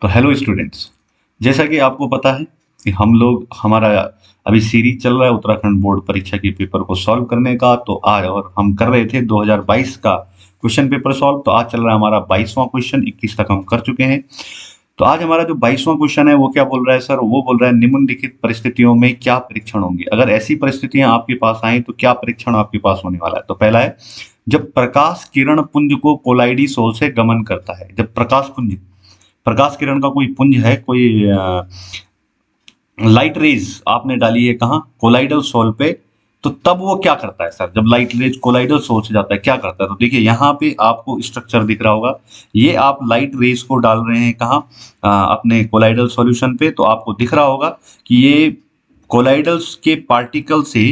तो hello students, जैसा कि आपको पता है कि हमारा अभी सीरीज चल रहा है उत्तराखंड बोर्ड परीक्षा के पेपर को सॉल्व करने का। तो आज और हम कर रहे थे 2022 का क्वेश्चन पेपर सॉल्व। तो आज चल रहा है हमारा 22वां क्वेश्चन, 21 तक हम कर चुके हैं। तो आज हमारा जो 22वां क्वेश्चन है वो क्या बोल रहा है सर? वो बोल रहा है निम्नलिखित परिस्थितियों में क्या परीक्षण होंगे, अगर ऐसी परिस्थितियां आपके पास आए तो क्या परीक्षण आपके पास होने वाला है। तो पहला है, जब प्रकाश किरण पुंज को कोलाइडी सोल से गमन करता है। जब प्रकाश किरण का कोई पुंज है, कोई लाइट रेज आपने डाली है कहाँ? कोलाइडल सोल पे। तो तब वो क्या करता है सर? जब लाइट रेज कोलाइडल सोल से जाता है क्या करता है? तो देखिए यहाँ पे आपको स्ट्रक्चर दिख रहा होगा। ये आप लाइट रेज को डाल रहे हैं कहाँ? अपने कोलाइडल सॉल्यूशन पे। तो आपको दिख रहा होगा कि ये कोलाइडल्स के पार्टिकल से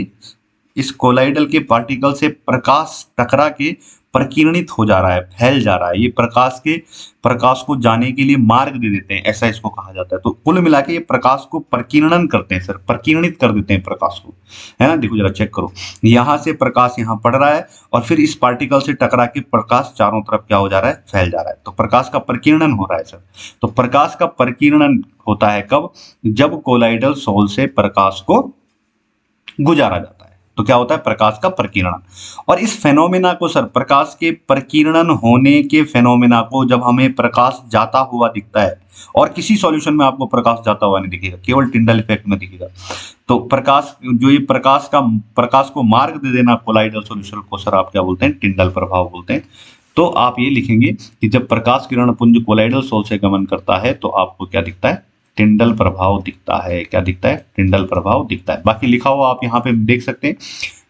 इस कोलाइडल के पार्टिकल से प्रकाश टकरा के प्रकीर्णित हो जा रहा है, फैल जा रहा है। ये प्रकाश को जाने के लिए मार्ग दे देते हैं, ऐसा इसको कहा जाता है। तो कुल मिला के ये प्रकाश को प्रकीर्णन करते हैं सर, प्रकीर्णित कर देते हैं प्रकाश को, है ना। देखो जरा चेक करो, यहाँ से प्रकाश यहाँ पड़ रहा है और फिर इस पार्टिकल से टकरा के प्रकाश चारों तरफ क्या हो जा रहा है? फैल जा रहा है। तो प्रकाश का प्रकीर्णन हो रहा है सर। तो प्रकाश का प्रकीर्णन होता है कब? जब कोलाइडल सोल से प्रकाश को गुजारा जाता है। तो क्या होता है? प्रकाश का प्रकीर्णन। और इस फेनोमेना को सर, प्रकाश के प्रकीर्णन होने के फेनोमेना को जब हमें प्रकाश जाता हुआ दिखता है, और किसी सॉल्यूशन में आपको प्रकाश जाता हुआ नहीं दिखेगा, केवल टिंडल इफेक्ट में दिखेगा। तो ये प्रकाश को मार्ग दे देना कोलाइडल सॉल्यूशन को सर आप क्या बोलते हैं? टिंडल प्रभाव बोलते हैं। तो आप ये लिखेंगे कि जब प्रकाश किरण पुंज कोलाइडल सोल से गमन करता है तो आपको क्या दिखता है? टिंडल प्रभाव दिखता है। क्या दिखता है? टिंडल प्रभाव दिखता है। बाकी लिखा हुआ आप यहाँ पे देख सकते हैं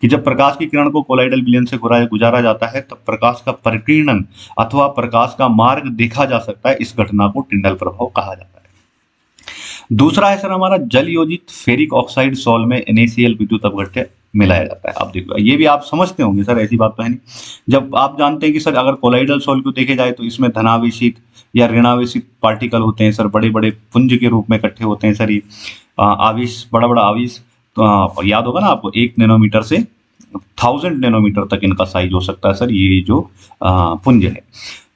कि जब प्रकाश की किरण को कोलाइडल विलयन से गुजारा जाता है तब प्रकाश का प्रकीर्णन अथवा प्रकाश का मार्ग देखा जा सकता है। इस घटना को टिंडल प्रभाव कहा जाता है। दूसरा है सर हमारा, जल योजित फेरिक ऑक्साइड सॉल्ट में NaCl विद्युत अपघट्य मिलाया जाता है। आप देखो, ये भी आप समझते होंगे सर, ऐसी बात तो है नहीं। जब आप जानते हैं कि सर अगर कोलाइडल सॉल्ट को देखे जाए तो इसमें धनावेशित या ऋणावेशित पार्टिकल होते हैं सर, बड़े बड़े पुंज के रूप में इकट्ठे होते हैं सर। ये आवेश, बड़ा बड़ा आवेश, तो याद होगा ना आपको, 1 नैनोमीटर से 1000 नैनोमीटर तक इनका साइज हो सकता है सर, ये जो पुंज है।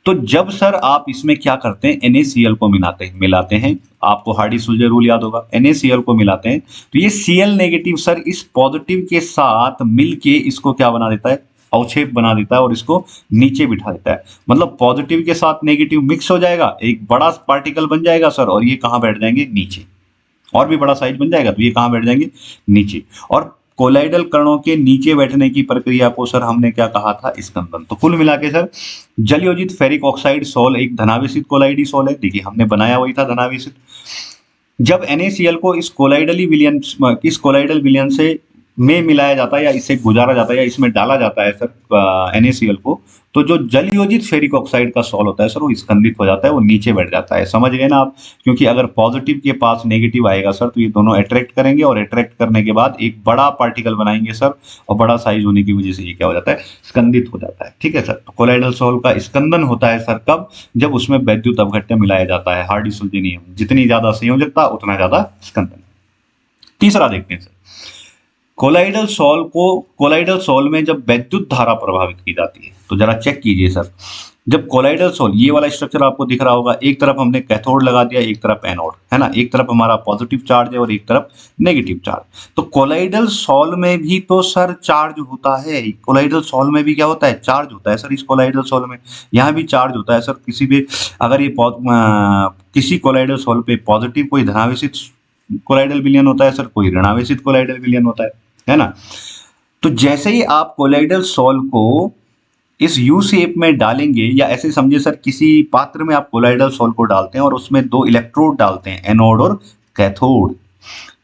तो जब सर आप इसमें क्या करते हैं? NaCl को मिलाते हैं। आपको हार्डी-सुलज़र रूल याद होगा। NaCl को मिलाते हैं तो ये Cl नेगेटिव सर इस पॉजिटिव के साथ मिलके इसको क्या बना देता है? अवक्षेप बना देता है और इसको नीचे बिठा देता है। मतलब पॉजिटिव के साथ नेगेटिव मिक्स हो जाएगा, एक बड़ा पार्टिकल बन जाएगा सर, और ये कहाँ बैठ जाएंगे? नीचे। और भी बड़ा साइज बन जाएगा तो ये कहाँ बैठ जाएंगे? नीचे। और कोलाइडल कणों के नीचे बैठने की प्रक्रिया को सर हमने क्या कहा था? स्कंदन। तो कुल मिला के सर जल योजित फेरिक ऑक्साइड सोल एक धनावेशित कोलाइडी सोल है। देखिए हमने बनाया वही था, धनावेशित। जब NaCl को इस कोलाइडल विलयन से में मिलाया जाता है या इसे गुजारा जाता है या इसमें डाला जाता है सर NaCl को, तो जो जल योजित फेरिक ऑक्साइड का सॉल्ट होता है सर वो स्कंदित हो जाता है, वो नीचे बैठ जाता है। समझ गए ना आप? क्योंकि अगर पॉजिटिव के पास नेगेटिव आएगा सर तो ये दोनों अट्रैक्ट करेंगे, और अट्रैक्ट करने के बाद एक बड़ा पार्टिकल बनाएंगे सर, और बड़ा साइज होने की वजह से ये क्या हो जाता है? स्कंदित हो जाता है। ठीक है सर। तो कोलाइडल सॉल्ट का स्कंदन होता है सर कब? जब उसमें वैद्युत अपघट्य मिलाया जाता है। हार्डी-सुलज़ नियम, जितनी ज्यादा संयोजकता उतना ज्यादा स्कंदन। तीसरा देखते हैं सर, कोलाइडल सॉल्ट में जब वैद्युत धारा प्रभावित की जाती है। तो जरा चेक कीजिए सर, जब कोलाइडल सॉल्ट, ये वाला स्ट्रक्चर आपको दिख रहा होगा, एक तरफ हमने कैथोड लगा दिया, एक तरफ एनोड, है ना। एक तरफ हमारा पॉजिटिव चार्ज है और एक तरफ नेगेटिव चार्ज। तो कोलाइडल सॉल्ट में भी तो सर चार्ज होता है। कोलाइडल सॉल्ट में भी क्या होता है? चार्ज होता है सर। इस कोलाइडल सॉल्ट में यहाँ भी चार्ज होता है सर। किसी भी अगर ये किसी कोलाइडल सॉल्ट पे पॉजिटिव कोई धनावेशित कोलाइडल विलयन होता है सर, कोई ऋणावेशित कोलाइडल विलयन होता है ना। तो जैसे ही आप कोलाइडल सॉल्ट को इस यू शेप में डालेंगे, या ऐसे समझिए सर किसी पात्र में आप कोलाइडल सॉल्ट को डालते हैं और उसमें 2 इलेक्ट्रोड डालते हैं, एनोड और कैथोड।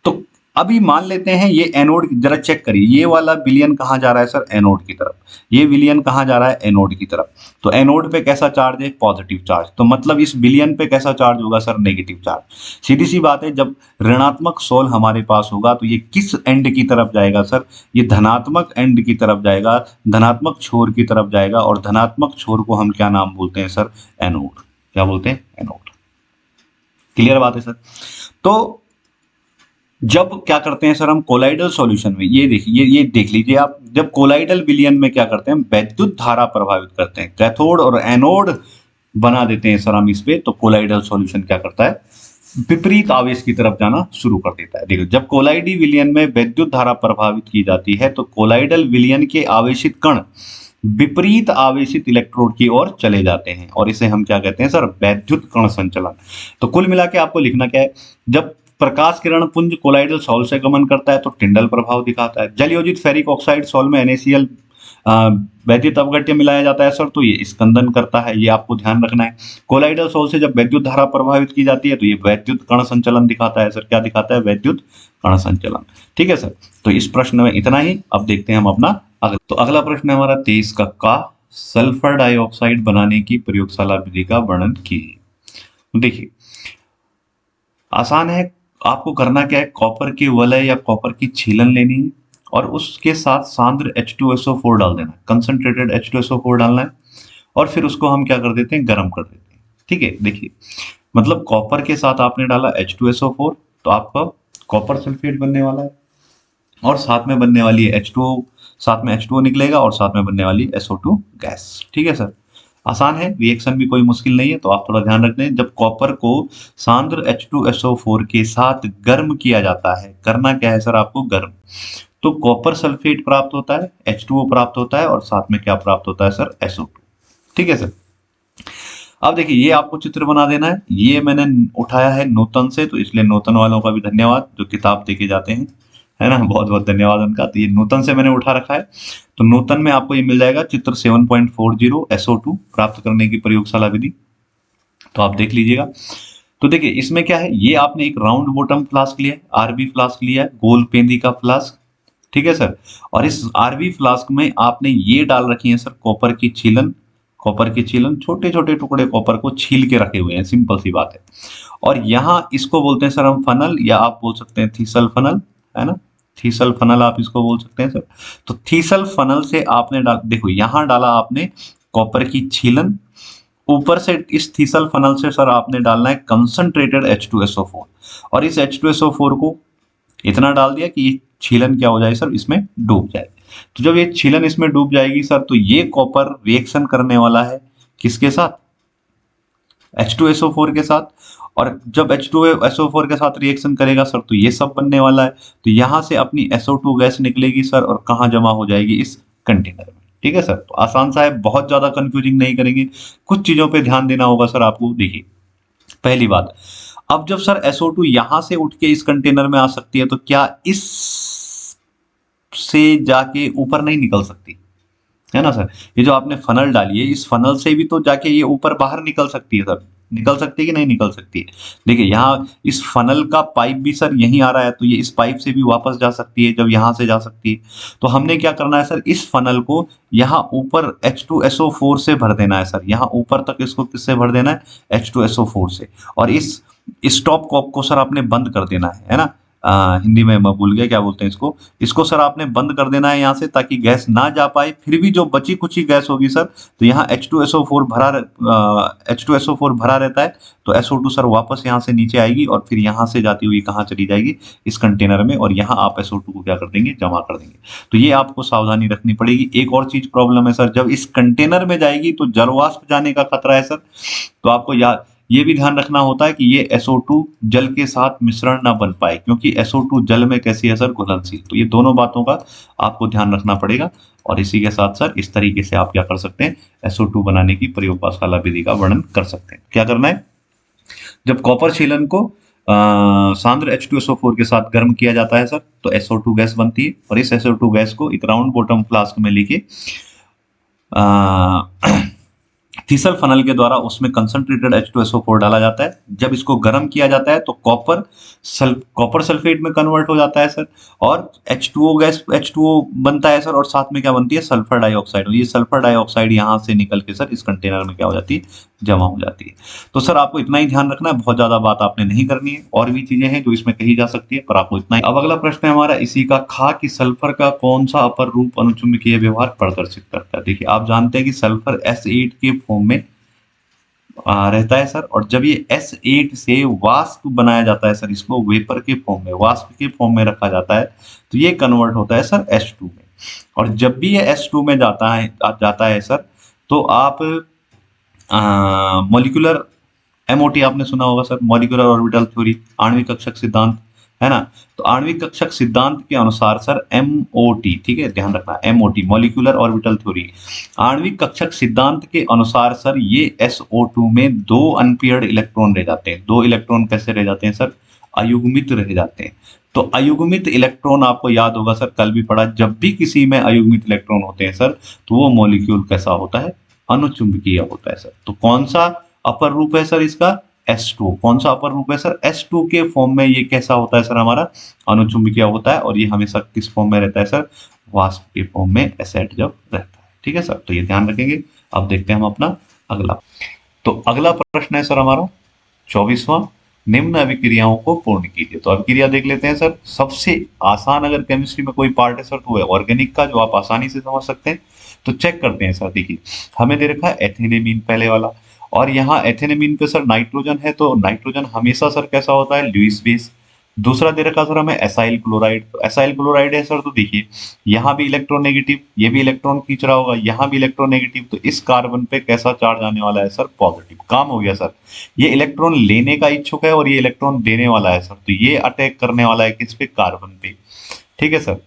तो अभी मान लेते हैं ये एनोड, जरा चेक करिए, ये वाला विलयन कहाँ जा रहा है सर? एनोड की तरफ। ये विलयन कहाँ जा रहा है? एनोड की तरफ। तो एनोड पे कैसा चार्ज है? Positive charge. तो मतलब इस विलयन पे कैसा चार्ज होगा सर? Negative charge. सीधी सी बात है, जब ऋणात्मक सोल हमारे पास होगा तो ये किस एंड की तरफ जाएगा सर? ये धनात्मक एंड की तरफ जाएगा, धनात्मक छोर की तरफ जाएगा। और धनात्मक छोर को हम क्या नाम बोलते हैं सर? एनोड। क्या बोलते हैं? एनोड। क्लियर बात है सर। तो जब क्या करते हैं सर हम कोलाइडल सॉल्यूशन में, ये देखिए, ये देख लीजिए आप, जब कोलाइडल विलयन में क्या करते हैं? वैद्युत धारा प्रभावित करते हैं। कैथोड और एनोड बना देते हैं सर हम इस पे, तो कोलाइडल सॉल्यूशन क्या करता है, विपरीत आवेश की तरफ जाना शुरू कर देता है। देखो जब कोलाइडी विलयन में वैद्युत धारा प्रभावित की जाती है तो कोलाइडल विलयन के आवेशित कण विपरीत आवेशित इलेक्ट्रोड की ओर चले जाते हैं और इसे हम क्या कहते हैं सर, वैद्युत कण संचलन। तो कुल मिला के आपको लिखना क्या है, जब प्रकाश किरण पुंज कोलाइडल सॉल्व से गमन करता है तो टिंडल प्रभाव दिखाता है। जल योजित फेरिक ऑक्साइड सॉल्व में NaCl वैद्युत अवघट्य मिलाया जाता है सर, तो ये स्कंदन करता है, ये आपको ध्यान रखना है। कोलाइडल सोल से जब वैद्युत धारा प्रभावित की जाती है तो ये वैद्युत कण संचलन दिखाता है सर, क्या दिखाता है, वैद्युत कण संचलन। ठीक है सर, तो इस प्रश्न में इतना ही। अब देखते हैं हम अपना अगला। तो अगला प्रश्न है हमारा 23 का सल्फर डाइऑक्साइड बनाने की प्रयोगशाला विधि का वर्णन कीजिए। देखिए आसान है, आपको करना क्या है, कॉपर के वलय या कॉपर की छीलन लेनी है और उसके साथ सांद्र H2SO4 डाल देना है, कंसंट्रेटेड H2SO4 डालना है और फिर उसको हम क्या कर देते हैं, गर्म कर देते हैं। ठीक है, देखिए मतलब कॉपर के साथ आपने डाला H2SO4 तो आपका कॉपर सल्फेट बनने वाला है और साथ में बनने वाली है H2O, साथ में H2O निकलेगा और साथ में बनने वाली SO2 गैस। ठीक है सर, आसान है, रिएक्शन भी कोई मुश्किल नहीं है, तो आप थोड़ा ध्यान रखते हैं। जब कॉपर को सांद्र H2SO4 के साथ गर्म किया जाता है, करना क्या है सर आपको, गर्म, तो कॉपर सल्फेट प्राप्त होता है, H2O प्राप्त होता है और साथ में क्या प्राप्त होता है सर, SO2। ठीक है सर, अब देखिए ये आपको चित्र बना देना है, ये मैंने उठाया है नूतन से, तो इसलिए नूतन वालों का भी धन्यवाद जो किताब देके जाते हैं, है ना, बहुत बहुत धन्यवाद उनका। तो ये नूतन से मैंने उठा रखा है, तो नूतन में आपको ये मिल जाएगा चित्र 7.40 SO2 प्राप्त करने की प्रयोगशाला विधि, तो आप देख लीजिएगा। तो देखिए इसमें क्या है, ये आपने एक राउंड बॉटम फ्लास्क लिया है, आरबी फ्लास्क लिया है, गोल पेंदी का फ्लास्क। ठीक है सर, और इस आरबी फ्लास्क में आपने ये डाल रखी है सर कॉपर की छीलन, कॉपर की छीलन, छोटे छोटे टुकड़े कॉपर को छील के रखे हुए हैं, सिंपल सी बात है। और यहाँ इसको बोलते हैं सर हम फनल, या आप बोल सकते हैं थीसल फनल, है ना, थीसल फनल आप इसको बोल सकते हैं सर। तो थीसल फनल से आपने डाल, देखो यहाँ डाला आपने कॉपर की छीलन, ऊपर से इस थीसल फनल से सर आपने डालना है कंसंट्रेटेड H2SO4 और इस H2SO4 को इतना डाल दिया कि ये छीलन क्या हो जाए सर, इसमें डूब जाए। तो जब ये छीलन इसमें डूब जाएगी सर तो ये कॉपर रिएक्शन करने वाला है किसके साथ, H2SO4 के साथ, और जब H2SO4 के साथ रिएक्शन करेगा सर तो ये सब बनने वाला है। तो यहाँ से अपनी SO2 गैस निकलेगी सर और कहाँ जमा हो जाएगी, इस कंटेनर में। ठीक है सर, तो आसान सा है, बहुत ज्यादा कंफ्यूजिंग नहीं करेंगे, कुछ चीजों पे ध्यान देना होगा सर आपको। देखिए पहली बात, अब जब सर SO2 यहां से उठ के इस कंटेनर में आ सकती है तो क्या इस से जाके ऊपर नहीं निकल सकती, है ना सर, ये जो आपने फनल डाली है इस फनल से भी तो जाके ये ऊपर बाहर निकल सकती है सर, निकल सकती है कि नहीं निकल सकती है। देखिए यहाँ इस फनल का पाइप भी सर यहीं आ रहा है, तो ये इस पाइप से भी वापस जा सकती है जब यहाँ से जा सकती है। तो हमने क्या करना है सर, इस फनल को यहाँ ऊपर H2SO4 से भर देना है सर, यहाँ ऊपर तक इसको किससे भर देना है, H2SO4 से, और इस स्टॉप कॉक को सर आपने बंद कर देना है ना, हिंदी में मैं भूल गया क्या बोलते हैं इसको, इसको सर आपने बंद कर देना है यहाँ से, ताकि गैस ना जा पाए। फिर भी जो बची कुची गैस होगी सर, तो यहाँ H2SO4 H2SO4 भरा रहता है, तो SO2 सर वापस यहाँ से नीचे आएगी और फिर यहाँ से जाती हुई कहाँ चली जाएगी, इस कंटेनर में, और यहाँ आप SO2 को क्या कर देंगे, जमा कर देंगे। तो ये आपको सावधानी रखनी पड़ेगी। एक और चीज प्रॉब्लम है सर, जब इस कंटेनर में जाएगी तो जलवाष्प जाने का खतरा है सर, तो आपको ये भी ध्यान रखना होता है कि ये SO2 जल के साथ मिश्रण ना बन पाए, क्योंकि SO2 जल में कैसी है सर, घुलनशील। तो ये दोनों बातों का आपको ध्यान रखना पड़ेगा। और इसी के साथ सर इस तरीके से आप क्या कर सकते हैं, SO2 बनाने की प्रयोगशाला विधि का वर्णन कर सकते हैं। क्या करना है, जब कॉपर छीलन को सांद्र H2SO4 के साथ गर्म किया जाता है सर, तो SO2 गैस बनती है और इस SO2 गैस को एक राउंड बॉटम फ्लास्क में लेके थीसल फनल के द्वारा उसमें कंसंट्रेटेड H2SO4 डाला जाता है। जब इसको गर्म किया जाता है तो कॉपर सल्फेट में कन्वर्ट हो जाता है सर, और H2O गैस H2O बनता है सर, और साथ में क्या बनती है, सल्फर डाइऑक्साइड। ये सल्फर डाइऑक्साइड यहाँ से निकल के सर इस कंटेनर में क्या हो जाती है, जमा हो जाती है। तो सर आपको इतना ही ध्यान रखना है, बहुत ज्यादा बात आपने नहीं करनी है, और भी चीजें हैं जो इसमें कही जा सकती है, पर आपको इतना ही। अब अगला प्रश्न है हमारा इसी का, खा कि सल्फर का कौन सा अपर रूप अनुचुंबकीय व्यवहार प्रदर्शित करता है। देखिए आप जानते हैं कि सल्फर S8 के फॉर्म में रहता है सर, और जब ये S8 से वाष्प बनाया जाता है सर, इसको वेपर के फॉर्म में, वाष्प के फॉर्म में रखा जाता है, तो ये कन्वर्ट होता है सर H2 में। और जब भी ये H2 में जाता है सर, तो आप मॉलिक्यूलर एमओटी आपने सुना होगा सर, मॉलिक्यूलर ऑर्बिटल थ्योरी, आणविक कक्षक सिद्धांत, है ना। तो आणविक कक्षक सिद्धांत के अनुसार सर एमओटी, ठीक है, ध्यान रखना, एमओटी मॉलिक्यूलर ऑर्बिटल थ्योरी, आणविक कक्षक सिद्धांत के अनुसार सर ये SO2 में 2 अनपेयर्ड इलेक्ट्रॉन रह जाते हैं। 2 इलेक्ट्रॉन कैसे रह जाते हैं सर? अयुग्मित रह जाते हैं। तो अयुग्मित इलेक्ट्रॉन आपको याद होगा सर, कल भी पढ़ा, जब भी किसी में अयुग्मित इलेक्ट्रॉन होते हैं सर, तो वो मॉलिक्यूल कैसा होता है? अनुचुंबकीय होता है सर। तो कौन सा अपर रूप है सर इसका? S2। कौन सा अपर रूप है सर? S2 के फॉर्म में ये कैसा होता है सर? हमारा अनुचुंबकीय होता है। और ये हमेशा किस फॉर्म में रहता है सर? वाष्प के फॉर्म में एसिड जब रहता है, ठीक है सर। तो ये ध्यान रखेंगे। अब देखते हैं हम अपना अगला। तो अगला प्रश्न है सर हमारा 24वां, निम्न अभिक्रियाओं को पूर्ण कीजिए। तो अभिक्रिया देख लेते हैं सर। सबसे आसान अगर केमिस्ट्री में कोई पार्ट है सर तो वो है ऑर्गेनिक का, जो आप आसानी से समझ सकते हैं। तो चेक करते हैं सर। देखिए हमें दे रखा है एथेनेमीन पहले वाला, और यहाँ एथेनेमीन पे सर नाइट्रोजन है, तो नाइट्रोजन हमेशा सर कैसा होता है? Lewis base. दूसरा दे रखा सर हमें एसाइल क्लोराइड, तो एसाइल क्लोराइड है सर। तो देखिए यहाँ भी इलेक्ट्रॉन नेगेटिव, ये भी इलेक्ट्रॉन खींच रहा होगा, यहाँ भी इलेक्ट्रॉन नेगेटिव, तो इस कार्बन पे कैसा चार्ज आने वाला है सर? पॉजिटिव। काम हो गया सर। ये इलेक्ट्रॉन लेने का इच्छुक है और ये इलेक्ट्रॉन देने वाला है सर, तो ये अटैक करने वाला है किस पे? कार्बन पे, ठीक है सर।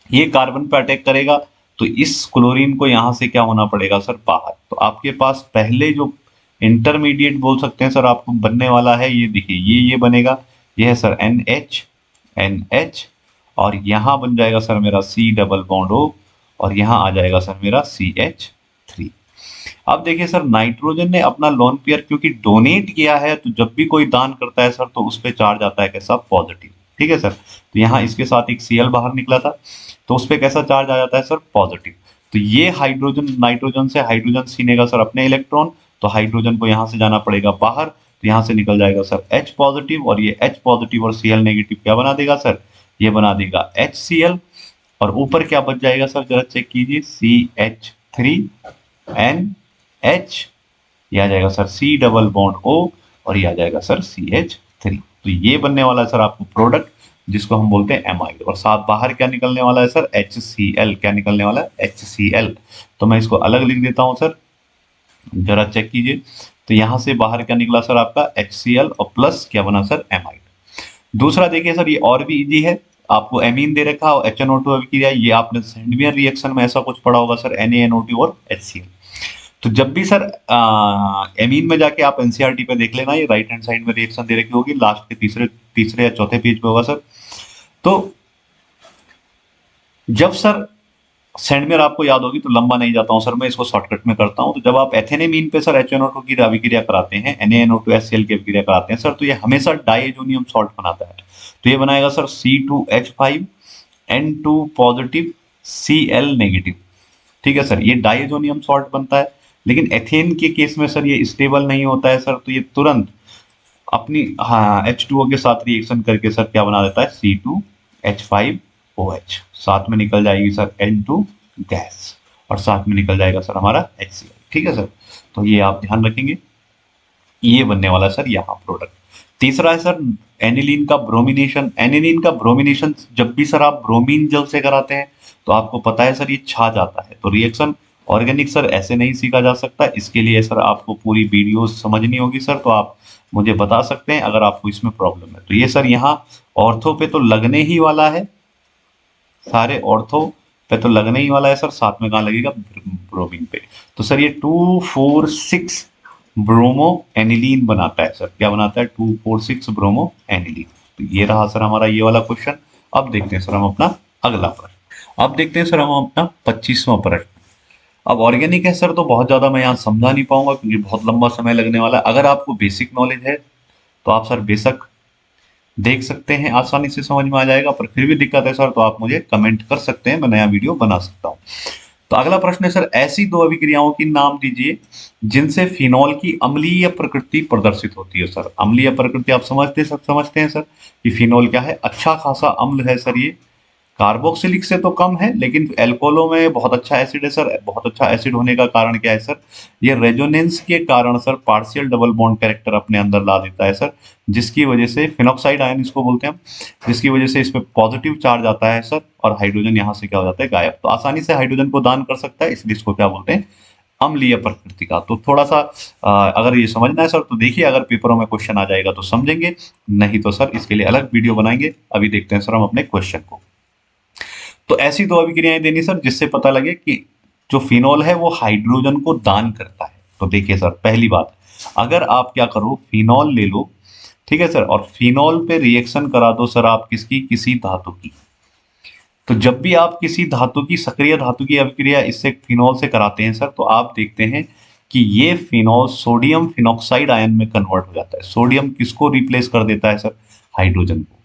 ये कार्बन पे अटैक करेगा तो इस क्लोरीन को यहां से क्या होना पड़ेगा सर? बाहर। तो आपके पास पहले जो इंटरमीडिएट बोल सकते हैं सर आपको बनने वाला है, ये देखिए ये बनेगा, ये है सर NH, और यहां बन जाएगा सर मेरा C डबल बॉन्ड O, और यहां आ जाएगा सर मेरा CH3। अब देखिए सर नाइट्रोजन ने अपना लोन पेयर क्योंकि डोनेट किया है, तो जब भी कोई दान करता है सर तो उस पर चार्ज आता है कैसा? पॉजिटिव, ठीक है सर। तो यहाँ इसके साथ एक Cl बाहर निकला था, तो उस पर कैसा चार्ज आ जाता है सर? पॉजिटिव। तो ये हाइड्रोजन, नाइट्रोजन से हाइड्रोजन छीनेगा सर अपने इलेक्ट्रॉन, तो हाइड्रोजन को यहाँ से जाना पड़ेगा बाहर, तो यहाँ से निकल जाएगा सर H पॉजिटिव, और ये H पॉजिटिव और Cl नेगेटिव क्या बना देगा सर? ये बना देगा HCl, और ऊपर क्या बच जाएगा सर? जरा चेक कीजिए, CH3NH, ये आ जाएगा sir C double bond O, और ये आ जाएगा सर CH3। तो ये बनने वाला है सर आपको प्रोडक्ट, जिसको हम बोलते हैं एमाइड। और साथ बाहर क्या निकलने वाला है सर? HCl। क्या निकलने वाला है? HCl। तो मैं इसको अलग लिख देता हूं सर, जरा चेक कीजिए। तो यहां से बाहर क्या निकला सर आपका? HCl, और प्लस क्या बना सर? एमाइड। दूसरा देखिए सर, ये और भी इजी है। आपको एमीन दे रखा और HNO2 अभिक्रिया, ये आपने सेंडवियर रिएक्शन में ऐसा कुछ पढ़ा होगा सर, NaNO2 और HCl। तो जब भी सर एमीन में जाके आप एनसीईआरटी पे देख लेना, ये राइट हैंड साइड में रिएक्शन दे रखी होगी, लास्ट के तीसरे या चौथे पेज पे होगा सर। तो जब सर सेंडमेयर आपको याद होगी, तो लंबा नहीं जाता हूं सर, मैं इसको शॉर्टकट में करता हूं। तो जब आप एथेनेमीन पे सर HNO2 की अभिक्रिया कराते हैं, NaNO2 HCl की अभिक्रिया कराते हैं सर, तो ये हमेशा डाइएजोनियम सॉल्ट बनाता है। तो ये बनाएगा sir C2H5 N2 positive Cl negative, ठीक है सर। ये डाइएजोनियम सॉल्ट बनता है, लेकिन एथेन के केस में सर ये स्टेबल नहीं होता है सर, तो ये तुरंत अपनी H2O के साथ रिएक्शन करके सर क्या बना देता है? C2H5OH, साथ में निकल जाएगी सर N2 गैस, और साथ में निकल जाएगा सर हमारा HCl, ठीक है सर। तो ये आप ध्यान रखेंगे, ये बनने वाला है सर यहाँ प्रोडक्ट। तीसरा है सर एनिलीन का ब्रोमिनेशन। एनिलीन का ब्रोमिनेशन जब भी सर आप ब्रोमीन जल से कराते हैं, तो आपको पता है सर ये छा जाता है। तो रिएक्शन ऑर्गेनिक सर ऐसे नहीं सीखा जा सकता, इसके लिए सर आपको पूरी वीडियो समझनी होगी सर। तो आप मुझे बता सकते हैं अगर आपको इसमें प्रॉब्लम है। तो ये सर यहाँ ऑर्थो पे तो लगने ही वाला है, सारे ऑर्थो पे तो लगने ही वाला है सर, साथ में कहाँ लगेगा? ब्रोमीन पे। तो सर ये 2,4,6 ब्रोमो एनिलीन बनाता है सर। क्या बनाता है? 2,4,6 ब्रोमो एनिलीन। तो ये रहा सर हमारा ये वाला क्वेश्चन। अब देखते हैं सर हम अपना अगला प्रश्न। अब देखते हैं सर हम अपना 25वां प्रश्न। अब ऑर्गेनिक है सर, तो बहुत ज्यादा मैं यहाँ समझा नहीं पाऊंगा क्योंकि बहुत लंबा समय लगने वाला है। अगर आपको बेसिक नॉलेज है तो आप सर बेशक देख सकते हैं, आसानी से समझ में आ जाएगा। पर फिर भी दिक्कत है सर तो आप मुझे कमेंट कर सकते हैं, मैं नया वीडियो बना सकता हूँ। तो अगला प्रश्न है सर, ऐसी 2 अभिक्रियाओं की नाम दीजिए जिनसे फिनॉल की अम्लीय प्रकृति प्रदर्शित होती है। सर अम्लीय प्रकृति आप समझते हैं सर कि फिनॉल क्या है? अच्छा खासा अम्ल है सर। ये कार्बोक्सिलिक से तो कम है, लेकिन एल्कोहलों में बहुत अच्छा एसिड है सर। बहुत अच्छा एसिड होने का कारण क्या है सर? ये रेजोनेंस के कारण sir partial double bond character अपने अंदर ला देता है सर, जिसकी वजह से फिनॉक्साइड आयन इसको बोलते हैं हम, जिसकी वजह से इसमें पॉजिटिव चार्ज आता है सर, और हाइड्रोजन यहाँ से क्या हो जाता है? गायब। तो आसानी से हाइड्रोजन को दान कर सकता है, इसलिए इसको क्या बोलते हैं? अम्लीय प्रकृति का। तो थोड़ा सा अगर ये समझना है सर तो देखिए, अगर पेपरों में क्वेश्चन आ जाएगा तो समझेंगे, नहीं तो सर इसके लिए अलग वीडियो बनाएंगे। अभी देखते हैं सर हम अपने क्वेश्चन को। तो ऐसी दो अभिक्रियाएं देनी सर जिससे पता लगे कि जो फिनॉल है वो हाइड्रोजन को दान करता है। तो देखिए सर, पहली बात, अगर आप क्या करो, फिनॉल ले लो, ठीक है सर, और फिनॉल पे रिएक्शन करा दो सर आप किसकी, किसी धातु की। तो जब भी आप किसी धातु की, सक्रिय धातु की अभिक्रिया इससे फिनॉल से कराते हैं सर, तो आप देखते हैं कि ये फिनॉल सोडियम फिनॉक्साइड आयन में कन्वर्ट हो जाता है। सोडियम किसको रिप्लेस कर देता है सर, हाइड्रोजन को।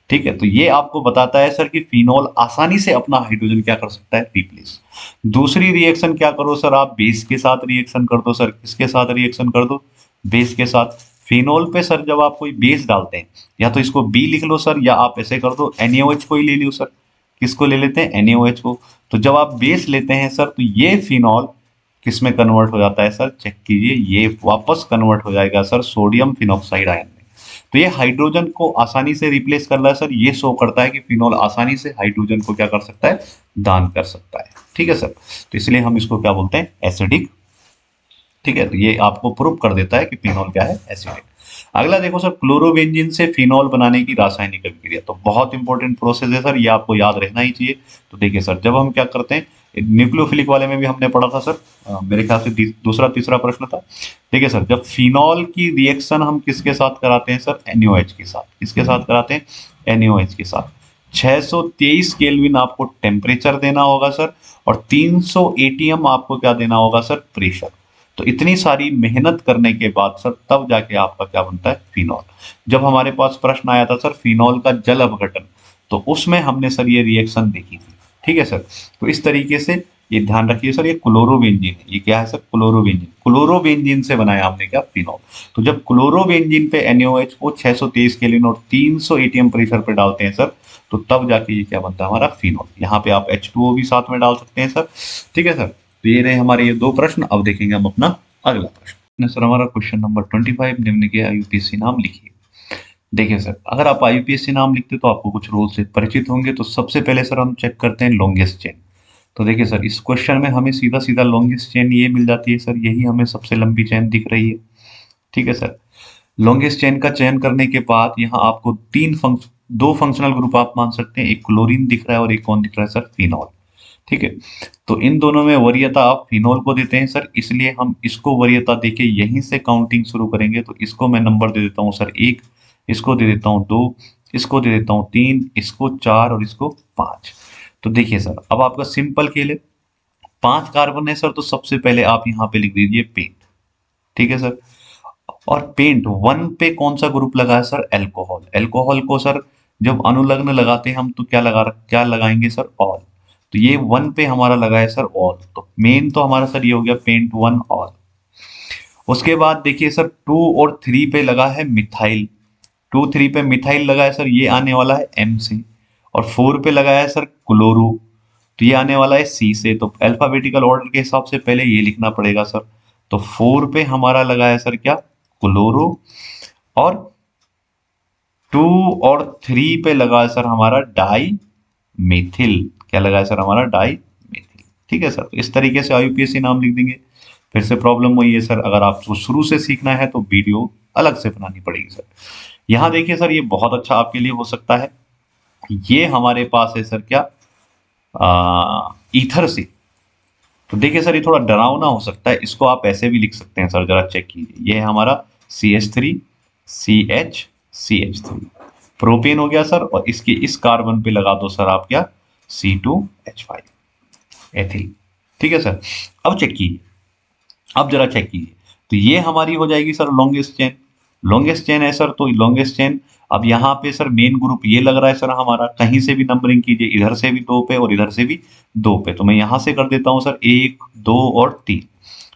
ठीक है, तो ये आपको बताता है सर कि फिनॉल आसानी से अपना हाइड्रोजन क्या कर सकता है, रिप्लेस। दूसरी रिएक्शन क्या करो सर, आप बेस के साथ रिएक्शन कर दो सर। किसके साथ रिएक्शन कर दो, बेस के साथ। फिनॉल पे सर जब आप कोई बेस डालते हैं, या तो इसको बी लिख लो सर, या आप ऐसे कर दो NaOH को ही ले लो सर। किसको ले लेते हैं, NaOH को। तो जब आप बेस लेते हैं सर, तो ये फिनॉल किस में कन्वर्ट हो जाता है सर, चेक कीजिए, ये वापस कन्वर्ट हो जाएगा सर सोडियम फिनॉक्साइड आयन में। तो ये हाइड्रोजन को आसानी से रिप्लेस कर रहा है सर। ये शो करता है कि फिनॉल आसानी से हाइड्रोजन को क्या कर सकता है, दान कर सकता है। ठीक है सर, तो इसलिए हम इसको क्या बोलते हैं, एसिडिक। ठीक है, तो ये आपको प्रूव कर देता है कि फिनॉल क्या है, एसिडिक। अगला देखो सर, क्लोरोबेंजीन से फिनॉल बनाने की रासायनिक अभिक्रिया। तो बहुत इंपॉर्टेंट प्रोसेस है सर, ये आपको याद रहना ही चाहिए। तो देखिए सर, जब हम क्या करते हैं, न्यूक्लियोफिलिक वाले में भी हमने पढ़ा था सर, मेरे ख्याल से दूसरा तीसरा प्रश्न था। देखिए सर, जब फिनॉल की रिएक्शन हम किसके साथ कराते हैं सर, NaOH के साथ। किसके साथ कराते हैं, NaOH के साथ। 623 केल्विन आपको टेम्परेचर देना होगा सर, और 300 ATM आपको क्या देना होगा सर, प्रेशर। तो इतनी सारी मेहनत करने के बाद सर तब जाके आपका क्या बनता है, फिनॉल। जब हमारे पास प्रश्न आया था सर फिनॉल का जल अपघटन, तो उसमें हमने सर ये रिएक्शन देखी थी। ठीक है सर, तो इस तरीके से ये ध्यान रखिए सर, ये क्लोरोबेंजीन है। ये क्या है सर, क्लोरोबेंजीन। क्लोरोबेंजीन से बनाया हमने क्या, फिनॉल। तो जब क्लोरोबेंजीन पे NaOH को 623 केल्विन और 300 ATM प्रेशर पे डालते हैं सर, तो तब जाके ये क्या बनता है, हमारा फिनॉल। यहाँ पे आप H2O भी साथ में डाल सकते हैं सर। ठीक है सर, तो ये रहे हमारे ये दो प्रश्न। अब देखेंगे हम अपना अगला प्रश्न। सर हमारा क्वेश्चन नंबर 25, निम्न के IUPAC नाम लिखिए। देखिए सर, अगर आप IUPAC नाम लिखते तो आपको कुछ रूल से परिचित होंगे। तो सबसे पहले सर हम चेक करते हैं लॉन्गेस्ट चेन। तो देखिए सर, इस क्वेश्चन में हमें सीधा सीधा लॉन्गेस्ट चेन ये मिल जाती है सर, यही हमें सबसे लंबी चेन दिख रही है। ठीक है सर, लॉन्गेस्ट चेन का चयन करने के बाद यहाँ आपको दो फंक्शनल ग्रुप आप मान सकते हैं। एक क्लोरीन दिख रहा है और एक कौन दिख रहा है सर, फिनॉल। ठीक है, तो इन दोनों में वरीयता आप फिनॉल को देते हैं सर, इसलिए हम इसको वरीयता देके यहीं से काउंटिंग शुरू करेंगे। तो इसको मैं नंबर दे देता हूँ सर 1, इसको दे देता हूँ 2, इसको दे देता हूँ 3, इसको 4 और इसको 5। तो देखिए सर, अब आपका सिंपल खेल है। 5 कार्बन है सर, तो सबसे पहले आप यहाँ पे लिख दीजिए पेंट। ठीक है सर, और पेंट 1 पे कौन सा ग्रुप लगा है सर, एल्कोहल। एल्कोहल को सर जब अनुलग्न लगाते हैं हम, तो क्या लगाएंगे सर, ऑल। तो ये 1 पे हमारा लगा है सर ऑल। तो मेन तो हमारा सर ये हो गया पेंट 1 ऑल। उसके बाद देखिए सर 2 और 3 पे लगा है मिथाइल। 2 3 पे मिथाइल लगा है सर, ये आने वाला है M से। और 4 पे लगा है सर क्लोरो, तो ये आने वाला है C से। तो अल्फाबेटिकल ऑर्डर के हिसाब से पहले ये लिखना पड़ेगा सर। तो 4 पे हमारा लगा है सर क्या, क्लोरो। और 2 और 3 पे लगा है सर हमारा डाई मेथिल। क्या लगा है सर, हमारा डाई मेथिल। ठीक है सर, तो इस तरीके से IUPAC नाम लिख देंगे। फिर से प्रॉब्लम वही है सर, अगर आपको शुरू से सीखना है तो वीडियो अलग से बनानी पड़ेगी सर। यहाँ देखिए सर, ये बहुत अच्छा आपके लिए हो सकता है। ये हमारे पास है सर क्या, ईथर से। तो देखिए सर, ये थोड़ा डरावना हो सकता है, इसको आप ऐसे भी लिख सकते हैं सर, जरा चेक कीजिए। ये है हमारा CH3 CH3 प्रोपेन हो गया सर, और इसके इस कार्बन पे लगा दो सर आप क्या, C2H5 एथिल। ठीक है सर, अब चेक कीजिए, अब जरा चेक कीजिए। तो ये हमारी हो जाएगी sir longest chain. Longest chain है सर, तो लॉन्गेस्ट चेन। अब यहाँ पे सर मेन ग्रुप ये लग रहा है सर हमारा, कहीं से भी नंबरिंग कीजिए, इधर से भी 2 पे और इधर से भी 2 पे। तो मैं यहाँ से कर देता हूँ सर 1 2 और 3।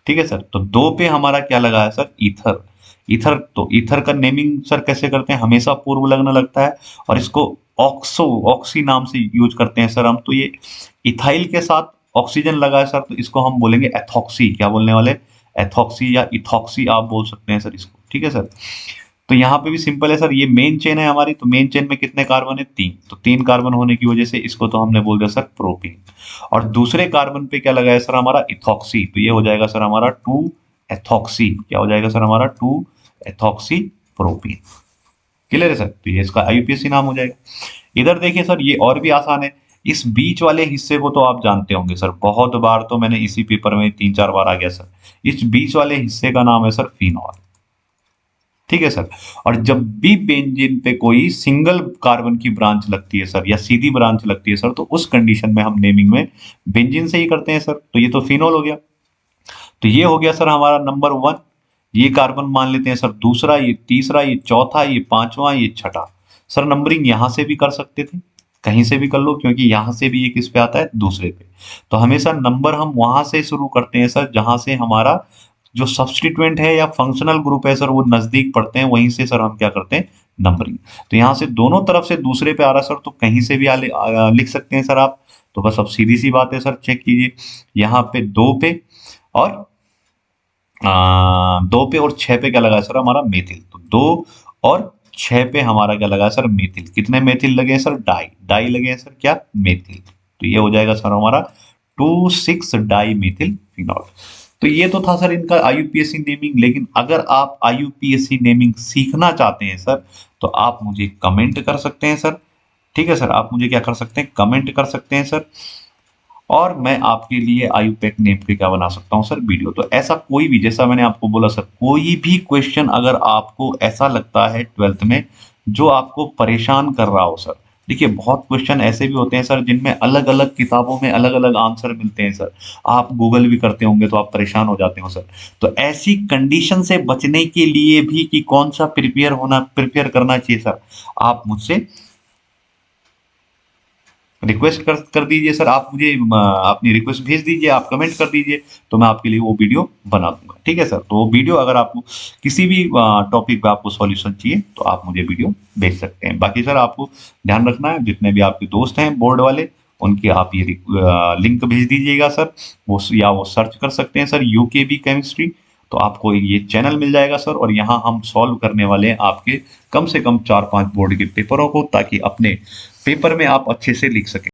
ठीक है सर, तो 2 पे हमारा क्या लगा है सर, ईथर। ईथर, तो ईथर का नेमिंग सर कैसे करते हैं, हमेशा पूर्व लग्न लगता है, और इसको ऑक्सी नाम से यूज करते हैं सर हम। तो ये इथाइल के साथ ऑक्सीजन लगा है सर, तो इसको हम बोलेंगे एथॉक्सी। क्या बोलने वाले, एथॉक्सी या इथॉक्सी आप बोल सकते हैं सर इसको। ठीक है सर, तो यहाँ पे भी सिंपल है सर, ये मेन चेन है हमारी, तो मेन चेन में कितने कार्बन है? 3, तो 3 कार्बन होने की वजह से इसको तो हमने बोल दिया सर प्रोपीन। और दूसरे कार्बन पे क्या लगा है सर हमारा? इथॉक्सी, तो ये हो जाएगा सर हमारा 2 एथॉक्सी। क्या हो जाएगा सर हमारा? 2 एथॉक्सी प्रोपीन। क्लियर है सर? तो ये इसका आईयूपीएसी नाम हो जाएगा। इधर देखिए सर, ये और भी आसान है। इस बीच वाले हिस्से को तो आप जानते होंगे सर, बहुत बार तो मैंने इसी पेपर में 3-4 बार आ गया सर। इस बीच वाले हिस्से का नाम है सर फिनॉल। ठीक है सर। और जब भी बेंजीन पे कोई सिंगल कार्बन की ब्रांच लगती है सर, या सीधी ब्रांच लगती है सर, तो उस कंडीशन में हम नेमिंग में बेंजीन से ही करते हैं सर। तो ये तो फिनॉल हो गया। तो ये हो गया सर हमारा नंबर 1। ये कार्बन मान लेते हैं सर दूसरा, ये तीसरा, ये चौथा, ये पांचवा, ये छठा। सर नंबरिंग यहां से भी कर सकते थे, कहीं से भी कर लो, क्योंकि यहां से भी ये किस पे आता है? दूसरे पे। तो हमेशा नंबर हम वहां से शुरू करते हैं सर जहां से हमारा जो सब्स्टिट्यूएंट है या फंक्शनल ग्रुप है सर वो नजदीक पड़ते हैं, वहीं से सर हम क्या करते हैं? नंबरिंग। तो यहाँ से दोनों तरफ से दूसरे पे आ रहा है सर, तो कहीं से भी लिख सकते हैं सर आप। तो बस अब सीधी सी बात है सर, चेक कीजिए। यहाँ पे 2 पे और 2 पे और 6 पे क्या लगा है सर हमारा? मेथिल। तो 2 और 6 पे हमारा क्या लगा है सर? मेथिल। कितने मेथिल लगे हैं सर? डाई। डाई लगे हैं सर क्या? मेथिल। तो ये हो जाएगा सर हमारा 2,6 डाई मेथिल फिनॉल। तो ये तो था सर इनका आईयूपीएसी नेमिंग। लेकिन अगर आप आईयूपीएसी नेमिंग सीखना चाहते हैं सर, तो आप मुझे कमेंट कर सकते हैं सर। ठीक है सर, आप मुझे क्या कर सकते हैं? कमेंट कर सकते हैं सर। और मैं आपके लिए आयुपेक नेम पे क्या बना सकता हूँ सर? वीडियो। तो ऐसा कोई भी, जैसा मैंने आपको बोला सर, कोई भी क्वेश्चन अगर आपको ऐसा लगता है 12th में जो आपको परेशान कर रहा हो सर, देखिए बहुत क्वेश्चन ऐसे भी होते हैं सर जिनमें अलग अलग किताबों में अलग अलग आंसर मिलते हैं सर। आप गूगल भी करते होंगे तो आप परेशान हो जाते हो सर। तो ऐसी कंडीशन से बचने के लिए भी कि कौन सा प्रिपेयर करना चाहिए सर, आप मुझसे रिक्वेस्ट कर दीजिए सर। आप मुझे अपनी रिक्वेस्ट भेज दीजिए, आप कमेंट कर दीजिए, तो मैं आपके लिए वो वीडियो बना दूंगा। ठीक है सर। तो वो वीडियो अगर आपको किसी भी टॉपिक पे आपको सॉल्यूशन चाहिए तो आप मुझे वीडियो भेज सकते हैं। बाकी सर आपको ध्यान रखना है, जितने भी आपके दोस्त हैं बोर्ड वाले, उनके आप ये लिंक भेज दीजिएगा सर। वो सर्च कर सकते हैं सर यूकेबी केमिस्ट्री, तो आपको ये चैनल मिल जाएगा सर। और यहाँ हम सॉल्व करने वाले हैं आपके कम से कम 4-5 बोर्ड के पेपरों को, ताकि अपने पेपर में आप अच्छे से लिख सकें।